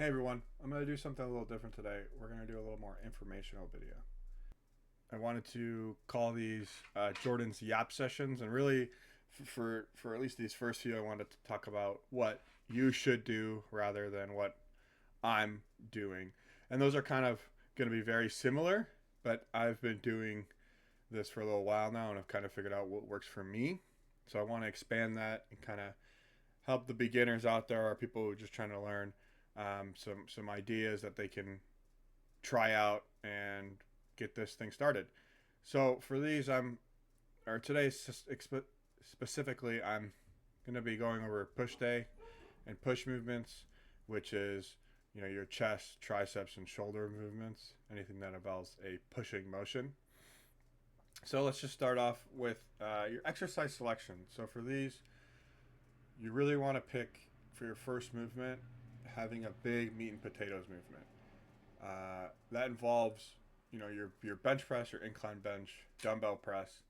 Hey everyone, I'm going to do something a little different today. We're going to do a little more informational video. I wanted to call these Jordan's Yap sessions, and really for at least these first few, I wanted to talk about what you should do rather than what I'm doing. And those are kind of going to be very similar, but I've been doing this for a little while now and I've kind of figured out what works for me. So I want to expand that and kind of help the beginners out there or people who are just trying to learn some ideas that they can try out and get this thing started. So for these, today specifically, I'm going to be going over push day and push movements, which is your chest, triceps, and shoulder movements. Anything that involves a pushing motion. So let's just start off with your exercise selection. So for these, you really want to pick for your first movement having a big meat and potatoes movement. That involves your bench press, your incline bench, dumbbell press,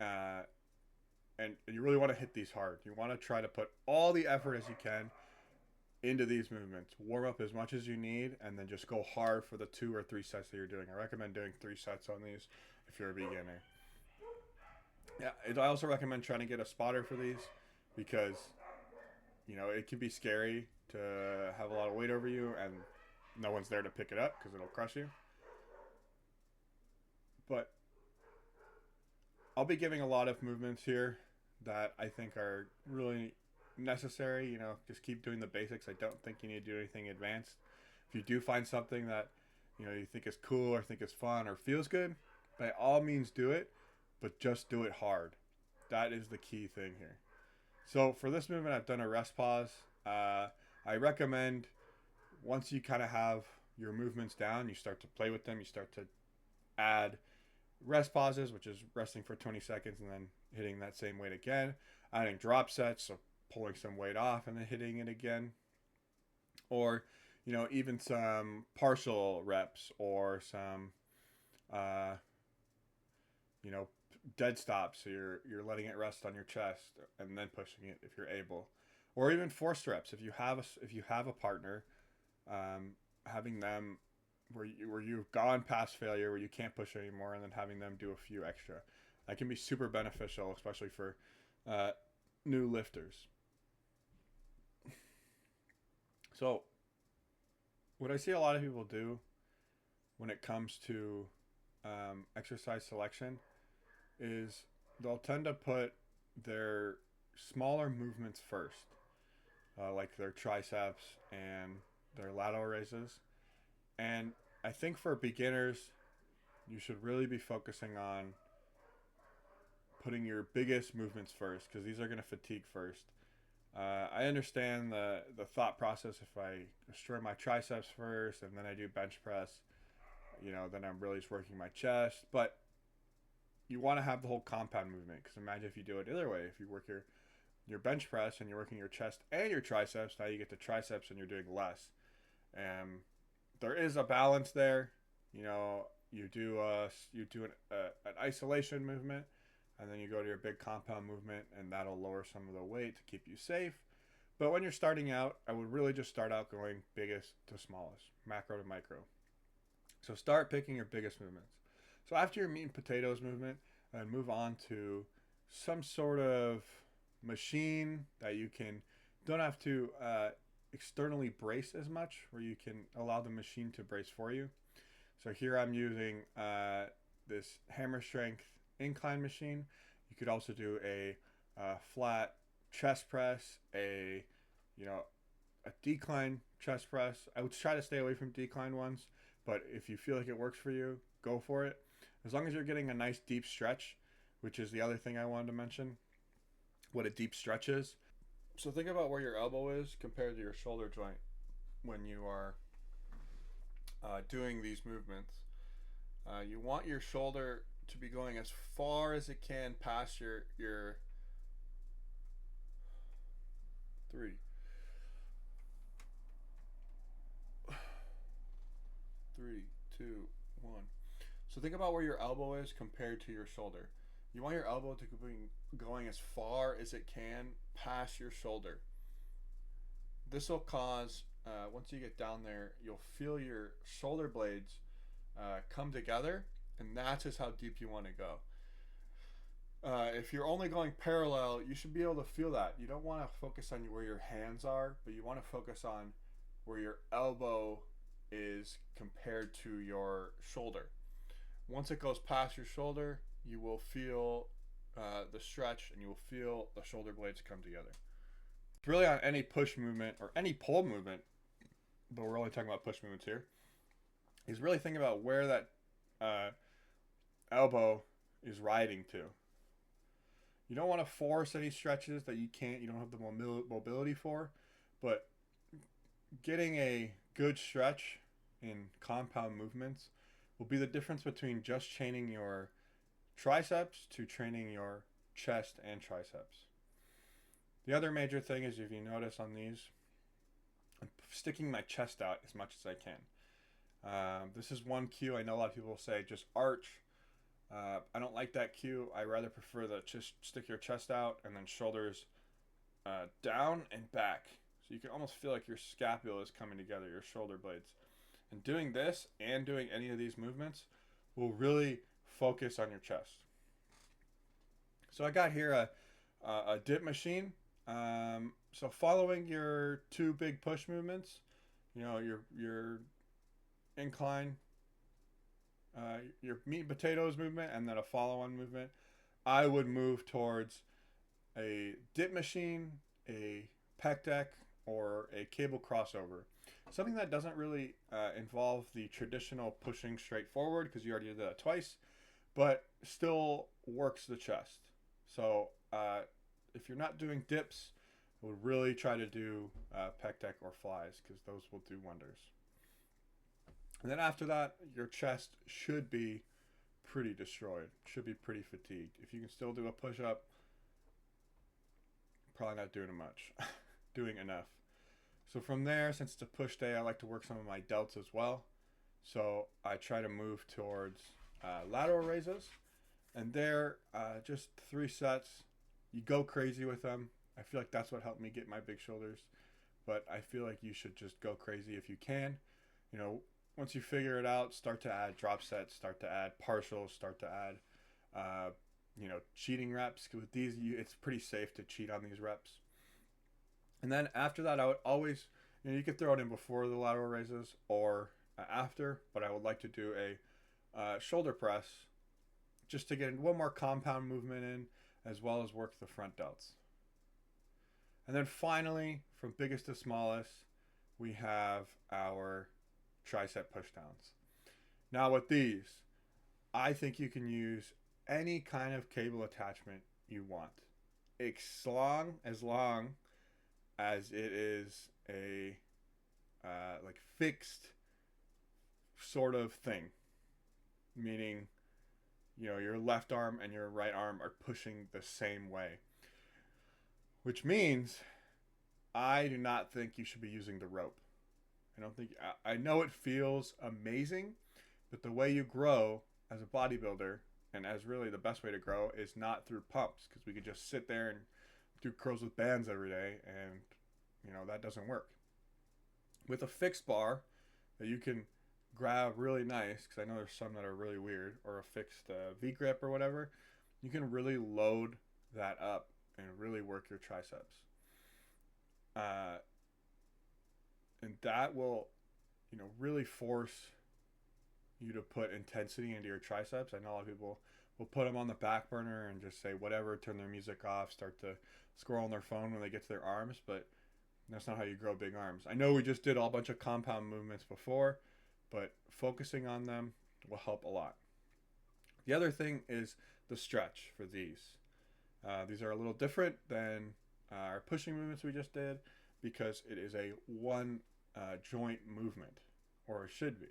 and you really want to hit these hard. You want to try to put all the effort as you can into these movements. Warm up as much as you need, and then just go hard for the 2 or 3 sets that you're doing. I recommend doing 3 sets on these if you're a beginner. Yeah, I also recommend trying to get a spotter for these because it can be scary to have a lot of weight over you and no one's there to pick it up because it'll crush you. But I'll be giving a lot of movements here that I think are really necessary. Just keep doing the basics. I don't think you need to do anything advanced. If you do find something that you think is cool or think is fun or feels good, by all means do it, but just do it hard. That is the key thing here. So for this movement, I've done a rest pause. I recommend once you kind of have your movements down, you start to play with them. You start to add rest pauses, which is resting for 20 seconds and then hitting that same weight again. Adding drop sets, so pulling some weight off and then hitting it again. Or, even some partial reps or some, dead stops. So you're letting it rest on your chest and then pushing it if you're able. Or even forced reps if you have a partner, having them where you've gone past failure, where you can't push anymore, and then having them do a few extra. That can be super beneficial, especially for new lifters. So, what I see a lot of people do when it comes to exercise selection is they'll tend to put their smaller movements first, like their triceps and their lateral raises. And I think for beginners, you should really be focusing on putting your biggest movements first because these are going to fatigue first. I understand the thought process. If I destroy my triceps first and then I do bench press, then I'm really just working my chest. But you want to have the whole compound movement because imagine if you do it the other way. If you work your bench press and you're working your chest and your triceps, now you get the triceps and you're doing less. There is a balance there. You do an isolation movement, and then you go to your big compound movement, and that'll lower some of the weight to keep you safe. But when you're starting out, I would really just start out going biggest to smallest, macro to micro. So start picking your biggest movements. So after your meat and potatoes movement, and move on to some sort of machine that you don't have to externally brace as much, where you can allow the machine to brace for you. So here I'm using this hammer strength incline machine. You could also do a flat chest press, a decline chest press. I would try to stay away from decline ones, but if you feel like it works for you, go for it. As long as you're getting a nice deep stretch, which is the other thing I wanted to mention, what a deep stretch is. So think about where your elbow is compared to your shoulder joint when you are doing these movements. You want your shoulder to be going as far as it can past your 3, 2, 1. So think about where your elbow is compared to your shoulder. You want your elbow to be going as far as it can past your shoulder. This will cause once you get down there, you'll feel your shoulder blades come together, and that's just how deep you want to go. If you're only going parallel, you should be able to feel that. You don't want to focus on where your hands are, but you want to focus on where your elbow is compared to your shoulder. Once it goes past your shoulder, you will feel the stretch, and you will feel the shoulder blades come together. It's really on any push movement or any pull movement, but we're only talking about push movements here, is really thinking about where that uh, elbow is riding to. You don't want to force any stretches that you don't have the mobility for, but getting a good stretch in compound movements will be the difference between just training your triceps to training your chest and triceps. The other major thing is, if you notice on these, I'm sticking my chest out as much as I can. This is one cue. I know a lot of people say just arch. I don't like that cue. I rather prefer the just stick your chest out and then shoulders down and back. So you can almost feel like your scapula is coming together, your shoulder blades. And doing this and doing any of these movements will really focus on your chest. So I got here a dip machine. So following your two big push movements, your incline, your meat and potatoes movement, and then a follow-on movement, I would move towards a dip machine, a pec deck, or a cable crossover. Something that doesn't really involve the traditional pushing straight forward, because you already did that twice, but still works the chest. So if you're not doing dips, I would really try to do pec deck or flies, because those will do wonders. And then after that, your chest should be pretty destroyed, should be pretty fatigued. If you can still do a push-up, probably not doing doing enough. So from there, since it's a push day, I like to work some of my delts as well. So I try to move towards lateral raises. And there, just 3 sets. You go crazy with them. I feel like that's what helped me get my big shoulders. But I feel like you should just go crazy if you can. Once you figure it out, start to add drop sets, start to add partials, start to add, cheating reps. With these, it's pretty safe to cheat on these reps. And then after that, I would always, you could throw it in before the lateral raises or after, but I would like to do a shoulder press just to get one more compound movement in, as well as work the front delts. And then finally, from biggest to smallest, we have our tricep pushdowns. Now with these, I think you can use any kind of cable attachment you want. As long as it is a fixed sort of thing, meaning your left arm and your right arm are pushing the same way, which means I do not think you should be using the rope. I know it feels amazing, but the way you grow as a bodybuilder, and as really the best way to grow, is not through pumps, because we could just sit there and do curls with bands every day, and that doesn't work. With a fixed bar that you can grab really nice, because I know there's some that are really weird, or a fixed V-grip or whatever, you can really load that up and really work your triceps. And that will, really force you to put intensity into your triceps. I know a lot of people will put them on the back burner and just say whatever, turn their music off, start to scroll on their phone when they get to their arms, but that's not how you grow big arms. I know we just did a bunch of compound movements before, but focusing on them will help a lot. The other thing is the stretch for these. These are a little different than our pushing movements we just did, because it is a one joint movement, or it should be.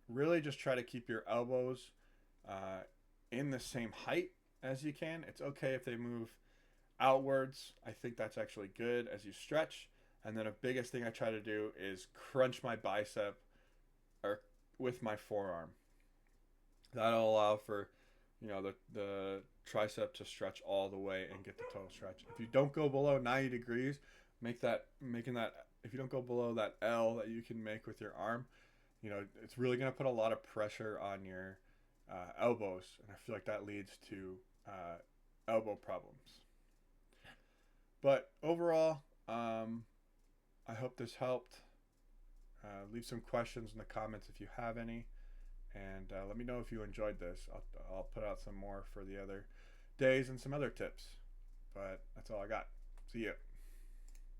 Really just try to keep your elbows in the same height as you can. It's okay if they move outwards. I think that's actually good as you stretch. And then a biggest thing I try to do is crunch my bicep with my forearm. That'll allow for the tricep to stretch all the way and get the total stretch. If you don't go below 90 degrees, making that if you don't go below that L that you can make with your arm, you know, it's really going to put a lot of pressure on your elbows, and I feel like that leads to elbow problems. But overall, I hope this helped. Leave some questions in the comments if you have any, and let me know if you enjoyed this. I'll put out some more for the other days and some other tips. But that's all I got. See you.